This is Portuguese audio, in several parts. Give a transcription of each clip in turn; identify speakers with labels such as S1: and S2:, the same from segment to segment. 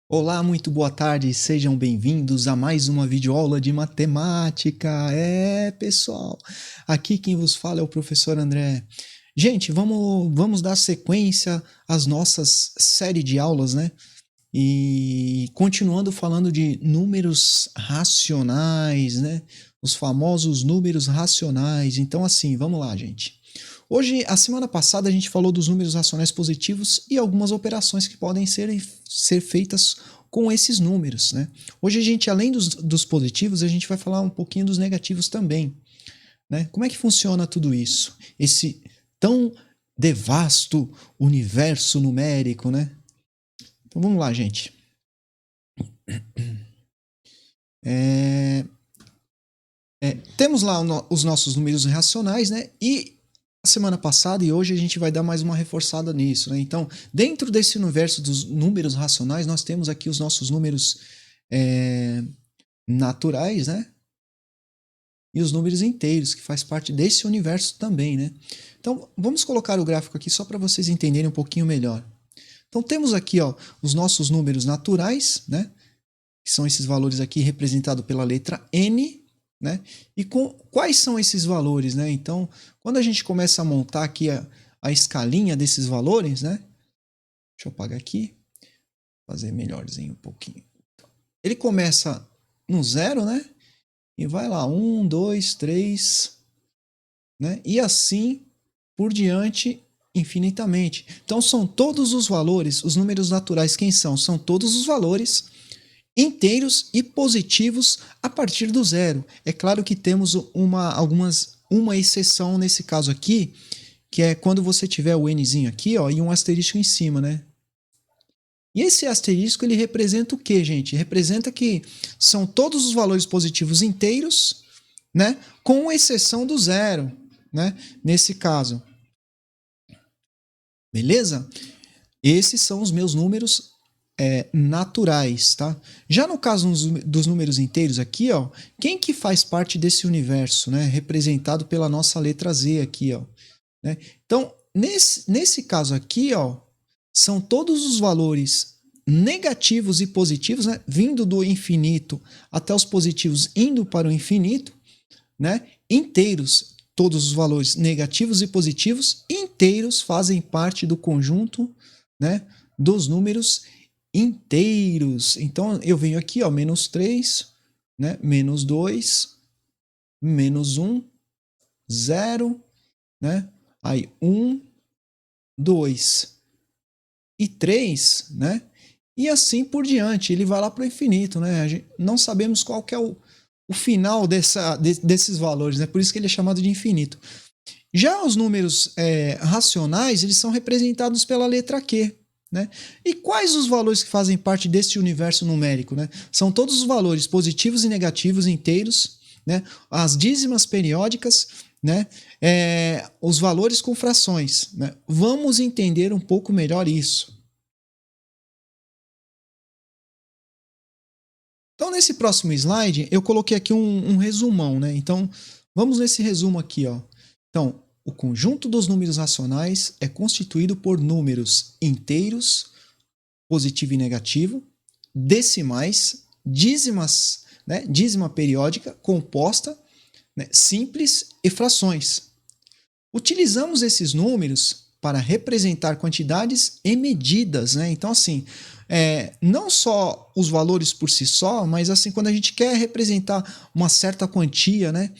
S1: Olá, muito boa tarde, sejam bem-vindos a mais uma videoaula de matemática. Pessoal, aqui quem vos fala é o professor André. Gente, vamos dar sequência às nossas série de aulas, né? E continuando falando de números racionais, né? Os famosos números racionais. Então, assim, vamos lá, gente. Hoje, a semana passada, a gente falou dos números racionais positivos e algumas operações que podem ser feitas com esses números, né? Hoje a gente, além dos positivos, a gente vai falar um pouquinho dos negativos também, né? Como é que funciona tudo isso? Esse tão devasto universo numérico, né? Então vamos lá, gente. Temos lá os nossos números racionais, né? E a semana passada e hoje a gente vai dar mais uma reforçada nisso, né? Então, dentro desse universo dos números racionais, nós temos aqui os nossos números naturais, né? E os números inteiros, que faz parte desse universo também, né? Então, vamos colocar o gráfico aqui só para vocês entenderem um pouquinho melhor. Então, temos aqui, ó, os nossos números naturais, né? Que são esses valores aqui representados pela letra N, né? E quais são esses valores, né? Então, quando a gente começa a montar aqui a escalinha desses valores, né? Deixa eu apagar aqui, fazer melhorzinho um pouquinho. Ele começa no zero, né? E vai lá, 1, 2, 3, né? E assim por diante infinitamente. Então, são todos os valores, os números naturais, quem são? São todos os valores inteiros e positivos a partir do zero. É claro que temos uma exceção nesse caso aqui, que é quando você tiver o nzinho aqui, ó, e um asterisco em cima, né? E esse asterisco ele representa o que, gente? Representa que são todos os valores positivos inteiros, né? Com exceção do zero, né? Nesse caso. Beleza? Esses são os meus números naturais, tá? Já no caso dos números inteiros aqui, ó, quem que faz parte desse universo, né? Representado pela nossa letra Z aqui, ó. Né? Então, nesse caso aqui, ó, são todos os valores negativos e positivos, né? Vindo do infinito até os positivos indo para o infinito, né? Inteiros. Todos os valores negativos e positivos inteiros fazem parte do conjunto, né, dos números inteiros. Então, eu venho aqui, ó, menos 3, né, menos 2, menos 1, 0, né, aí 1, 2 e 3, né, e assim por diante. Ele vai lá para o infinito, né, não sabemos qual que é o final desses valores, né, por isso que ele é chamado de infinito. Já os números racionais, eles são representados pela letra Q. Né? E quais os valores que fazem parte desse universo numérico? Né? São todos os valores positivos e negativos inteiros, né? As dízimas periódicas, né? Os valores com frações. Né? Vamos entender um pouco melhor isso. Então, nesse próximo slide, eu coloquei aqui um resumão. Né? Então, vamos nesse resumo aqui. Ó. Então, o conjunto dos números racionais é constituído por números inteiros, positivo e negativo, decimais, dízimas, né, dízima periódica, composta, né, simples e frações. Utilizamos esses números para representar quantidades e medidas, né? Então, assim, não só os valores por si só, mas assim, quando a gente quer representar uma certa quantia, né?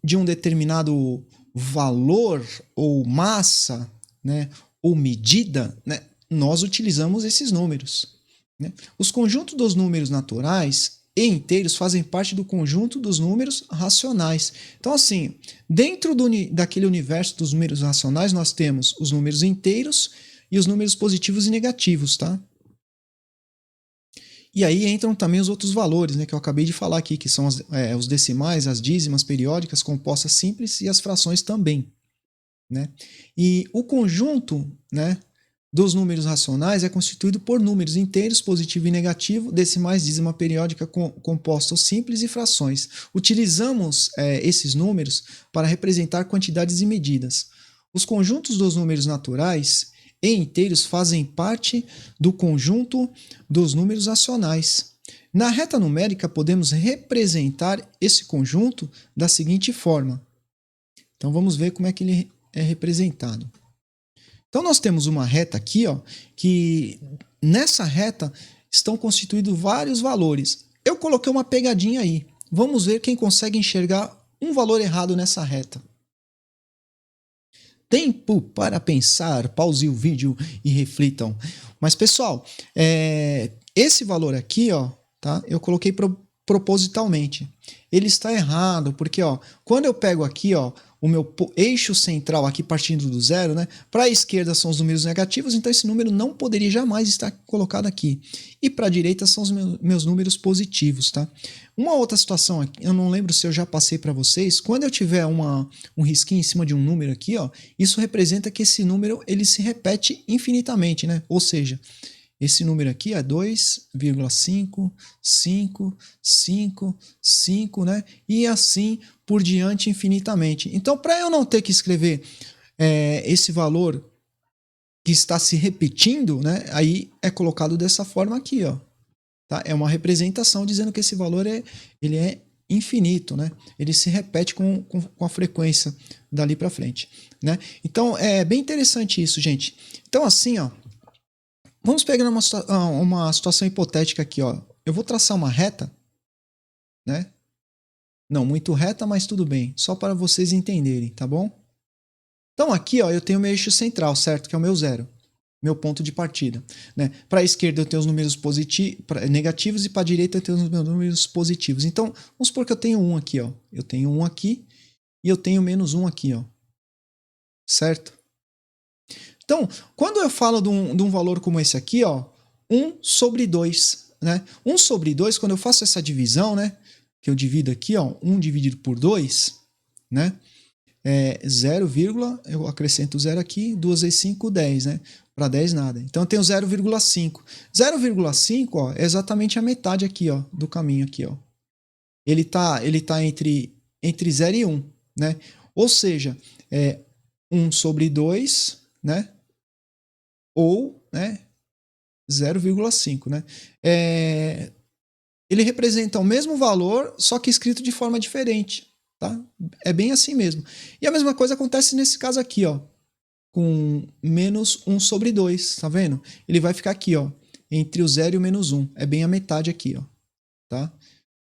S1: De um determinado valor ou massa, né, ou medida, né, nós utilizamos esses números. Né? Os conjuntos dos números naturais e inteiros fazem parte do conjunto dos números racionais. Então, assim, dentro daquele universo dos números racionais, nós temos os números inteiros e os números positivos e negativos, tá? E aí entram também os outros valores, né, que eu acabei de falar aqui, que são os decimais, as dízimas periódicas, compostas simples e as frações também. Né? E o conjunto, né, dos números racionais é constituído por números inteiros, positivo e negativo, decimais, dízima periódica, compostos simples e frações. Utilizamos esses números para representar quantidades e medidas. Os conjuntos dos números naturais e inteiros fazem parte do conjunto dos números racionais. Na reta numérica, podemos representar esse conjunto da seguinte forma. Então, vamos ver como é que ele é representado. Então, nós temos uma reta aqui, ó, que nessa reta estão constituídos vários valores. Eu coloquei uma pegadinha aí. Vamos ver quem consegue enxergar um valor errado nessa reta. Tempo para pensar, pause o vídeo e reflitam. Mas, pessoal, esse valor aqui, ó, tá? Eu coloquei propositalmente. Ele está errado, porque ó, quando eu pego aqui ó, o meu eixo central aqui partindo do zero, né? Para a esquerda são os números negativos, então esse número não poderia jamais estar colocado aqui. E para a direita são os meus números positivos, tá? Uma outra situação aqui, eu não lembro se eu já passei para vocês, quando eu tiver um risquinho em cima de um número aqui, ó, isso representa que esse número ele se repete infinitamente, né? Ou seja, esse número aqui é 2,5, 5, 5, 5, né? E assim por diante infinitamente. Então, para eu não ter que escrever esse valor que está se repetindo, né? Aí é colocado dessa forma aqui, ó. Tá? É uma representação dizendo que esse valor ele é infinito, né? Ele se repete com a frequência dali para frente, né? Então, é bem interessante isso, gente. Então, assim, ó. Vamos pegar uma situação hipotética aqui, ó. Eu vou traçar uma reta, né? Não muito reta, mas tudo bem. Só para vocês entenderem, tá bom? Então aqui, ó, eu tenho o meu eixo central, certo? Que é o meu zero. Meu ponto de partida, né? Para a esquerda eu tenho os números negativos e para a direita eu tenho os meus números positivos. Então, vamos supor que eu tenho 1 aqui, ó. Eu tenho 1 aqui e eu tenho menos 1 aqui, ó. Certo? Então, quando eu falo de um valor como esse aqui, ó, 1 sobre 2, né? 1 sobre 2, quando eu faço essa divisão, né? Que eu divido aqui, ó, 1 dividido por 2, né? É 0, eu acrescento 0 aqui, 2 vezes 5, 10, né? Para 10 nada. Então eu tenho 0,5. 0,5, ó, é exatamente a metade aqui, ó, do caminho aqui, ó. Ele tá entre 0 e 1, né? Ou seja, 1 sobre 2, né? Ou, né, 0,5, né? Ele representa o mesmo valor, só que escrito de forma diferente, tá? É bem assim mesmo. E a mesma coisa acontece nesse caso aqui, ó, com menos 1 sobre 2, tá vendo? Ele vai ficar aqui, ó, entre o 0 e o menos 1. É bem a metade aqui, ó, tá?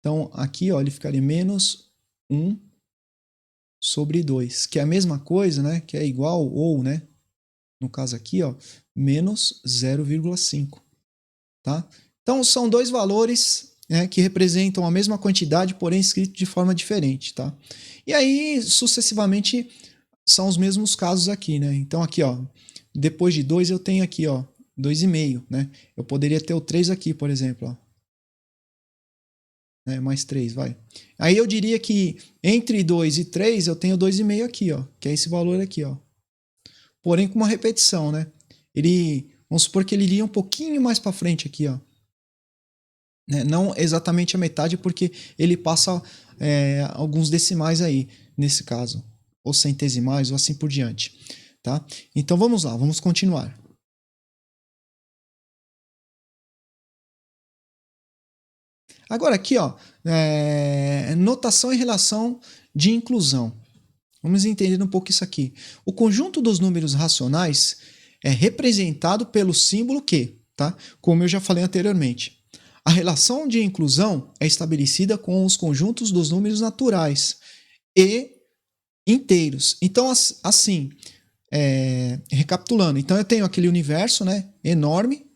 S1: Então, aqui, ó, ele ficaria menos 1 sobre 2, que é a mesma coisa, né? Que é igual ou, né? No caso aqui, ó, menos 0,5, tá? Então, são dois valores, né, que representam a mesma quantidade, porém escrito de forma diferente, tá? E aí, sucessivamente, são os mesmos casos aqui, né? Então, aqui, ó, depois de 2 eu tenho aqui, ó, 2,5, né? Eu poderia ter o 3 aqui, por exemplo, ó. Mais 3, vai. Aí eu diria que entre 2 e 3 eu tenho 2,5 aqui, ó, que é esse valor aqui, ó. Porém com uma repetição, né? Vamos supor que ele iria um pouquinho mais para frente aqui, ó. Não exatamente a metade, porque ele passa alguns decimais aí, nesse caso. Ou centesimais, ou assim por diante. Tá? Então vamos lá, vamos continuar. Agora aqui, ó, notação em relação de inclusão. Vamos entender um pouco isso aqui. O conjunto dos números racionais é representado pelo símbolo Q, tá? Como eu já falei anteriormente. A relação de inclusão é estabelecida com os conjuntos dos números naturais e inteiros. Então, assim, recapitulando, então eu tenho aquele universo, né, enorme,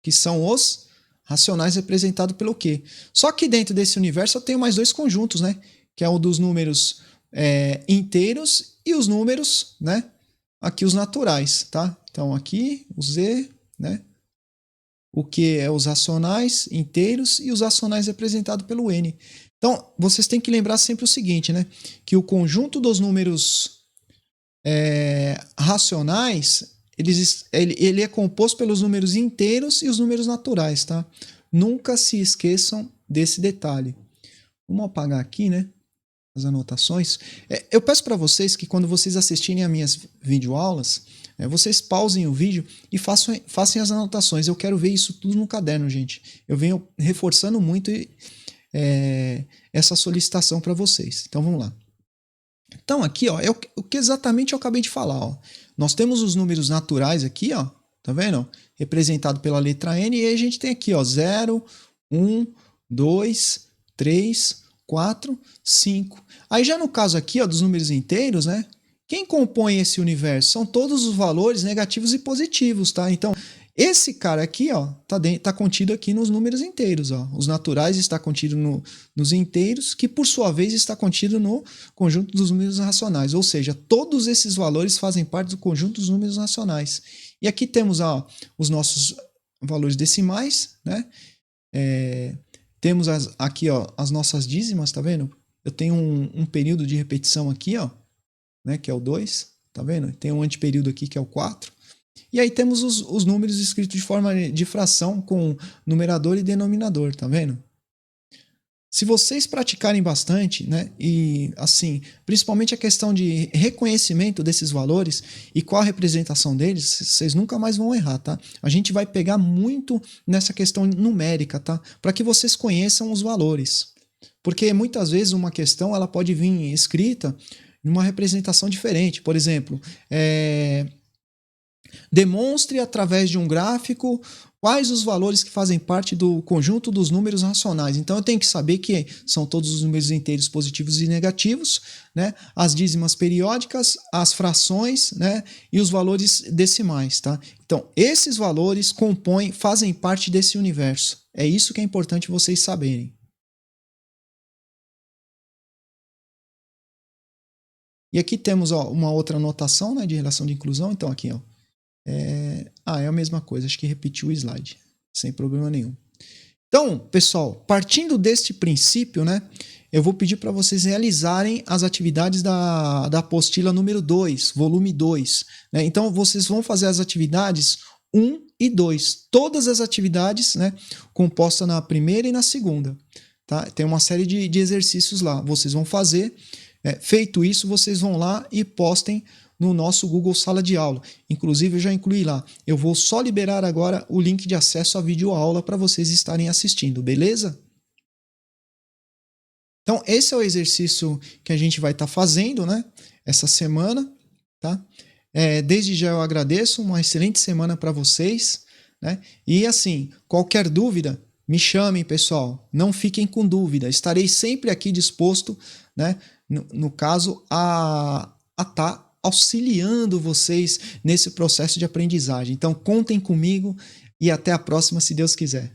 S1: que são os racionais representados pelo Q. Só que dentro desse universo eu tenho mais dois conjuntos, né, que é o dos números inteiros e os números, né, aqui os naturais, tá? Então aqui o Z, né, o Q é os racionais inteiros e os racionais representados pelo N. Então vocês têm que lembrar sempre o seguinte, né, que o conjunto dos números racionais, ele é composto pelos números inteiros e os números naturais, tá? Nunca se esqueçam desse detalhe. Vamos apagar aqui, né, as anotações. Eu peço para vocês que quando vocês assistirem a minhas videoaulas, Vocês pausem o vídeo e façam as anotações. Eu quero ver isso tudo no caderno, gente. Eu venho reforçando muito essa solicitação para vocês. Então vamos lá. Então aqui, ó, é o que exatamente eu acabei de falar. Ó. Nós temos os números naturais aqui, ó, tá vendo? Representado pela letra N, e aí a gente tem aqui, ó, 0, 1, 2, 3, 4, 5. Aí já no caso aqui, ó, dos números inteiros, né? Quem compõe esse universo são todos os valores negativos e positivos, tá? Então, esse cara aqui, ó, tá contido aqui nos números inteiros, ó. Os naturais está contido nos inteiros, que por sua vez está contido no conjunto dos números racionais. Ou seja, todos esses valores fazem parte do conjunto dos números racionais. E aqui temos, ó, os nossos valores decimais, né? Temos aqui, ó, as nossas dízimas, tá vendo? Eu tenho um período de repetição aqui, ó, né, que é o 2, tá vendo? Tem um antiperíodo aqui que é o 4. E aí temos os números escritos de forma de fração com numerador e denominador, tá vendo? Se vocês praticarem bastante, né, e assim, principalmente a questão de reconhecimento desses valores e qual a representação deles, vocês nunca mais vão errar, tá? A gente vai pegar muito nessa questão numérica, tá? Para que vocês conheçam os valores. Porque muitas vezes uma questão ela pode vir escrita em uma representação diferente. Por exemplo, demonstre através de um gráfico quais os valores que fazem parte do conjunto dos números racionais. Então eu tenho que saber que são todos os números inteiros positivos e negativos, né? As dízimas periódicas, as frações, né? E os valores decimais, tá? Então esses valores fazem parte desse universo. É isso que é importante vocês saberem. E aqui temos, ó, uma outra anotação, né, de relação de inclusão. Então aqui, ó, é a mesma coisa, acho que repetiu o slide, sem problema nenhum. Então, pessoal, partindo deste princípio, né, eu vou pedir para vocês realizarem as atividades da apostila número 2, volume 2. Né? Então, vocês vão fazer as atividades 1 e 2. Todas as atividades, né, compostas na primeira e na segunda. Tá? Tem uma série de exercícios lá. Vocês vão fazer. Feito isso, vocês vão lá e postem no nosso Google Sala de Aula. Inclusive, eu já incluí lá. Eu vou só liberar agora o link de acesso à videoaula para vocês estarem assistindo, beleza? Então, esse é o exercício que a gente vai estar fazendo, né? Essa semana, tá? Desde já eu agradeço, uma excelente semana para vocês, né? E assim, qualquer dúvida, me chamem, pessoal. Não fiquem com dúvida. Estarei sempre aqui disposto, né? No caso, a estar auxiliando vocês nesse processo de aprendizagem. Então, contem comigo e até a próxima, se Deus quiser.